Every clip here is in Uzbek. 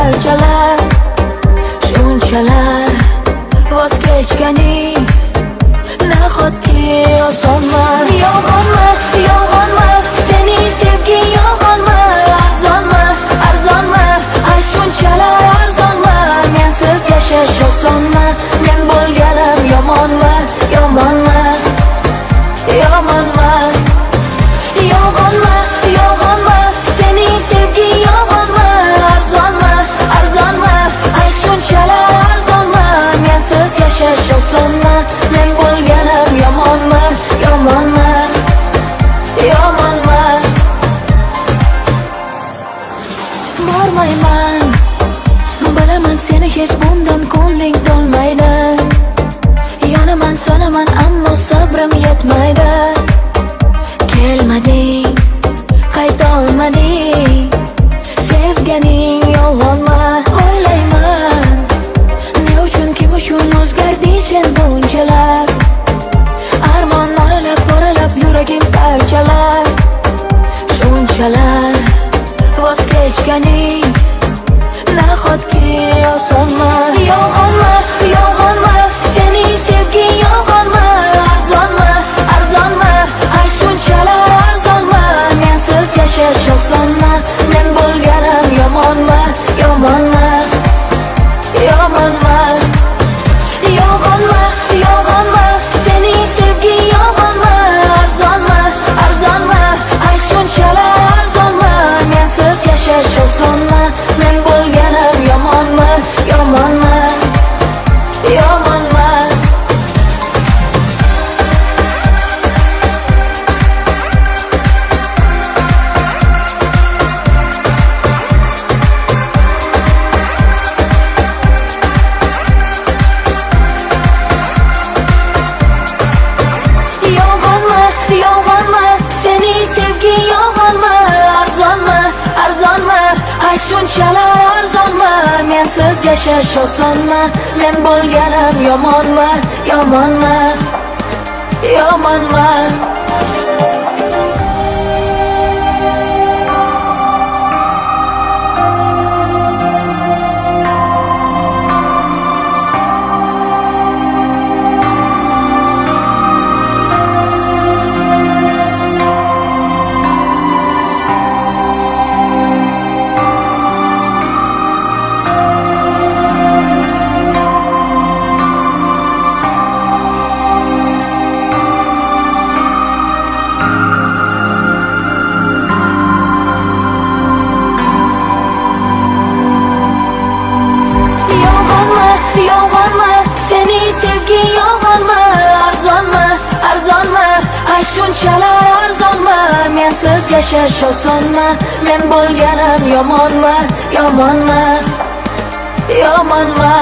parchalar. Shunchalar voz kechganing nahotki osonmi? Yolg'onmi, yolg'onmi, sening sevging yolg'onmi? Arzonmi, arzonmi, ay shunchalar arzonmi? Mensiz yashash osonmi? Men bo'lganim yomonmi, yomonmi, yomonmi? Yolg'onmi, yolg'onmi, sening sevging yolg'onmi? Arzonmi, arzonmi, ay shunchalar arzonmi? Mensiz yashash osonmi? Men bo'lganim yomonmi, yomonmi, yomonmi? Bormayman, bilaman seni hech bundan ko'ngling to'lmaydi. Yonaman, sonaman, ammo sabrim yetmaydi. Kelmading, qayta olmading, sevganing yolg'onmi? O'ylayman, ne uchun, kim uchun o'zgarding sen bunchalar? Armon oralab, oralab yuragim parchalar. Shunchalar voz kechganing nahotki osonmi? Yolg'onmi, yolg'onmi, sening sevging yolg'onmi? Arzonmi, arzonmi, ay shunchalar arzonmi? Mensiz yashash osonmi? Men bo'lganim yomonmi, yomonmi, yomonmi? Yolg'onmi, yolg'onmi, sening sevging yolg'onmi? Arzonmi, arzonmi, ay shunchalar arzonmi? Mensiz yashash osonmi? Men bo'lganim yomonmi, yomonmi, yomonmi? Yolg'onmi, yolg'onmi, sening sevging yolg'onmi? Arzonmi, arzonmi, ay shunchalar arzonmi? Mensiz yashash osonmi? Men bo'lganim yomonmi, yomonmi, yomonmi? Yolg'onmi, sening sevging yolg'onmi? Arzonmi, arzonmi, ay shunchalar arzonmi? Mensiz yashash osonmi? Men bo'lganim yomonmi, yomonmi, yomonmi?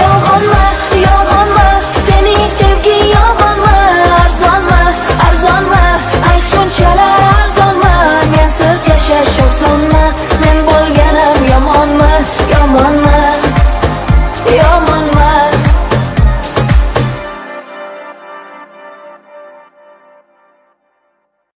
Yolg'onmi, yolg'onmi, sening sevging yolg'onmi? Arzonmi, arzonmi, ay shunchalar arzonmi? Mensiz yashash osonmi? Men bo'lganim yomonmi, yomonmi, yomonmi?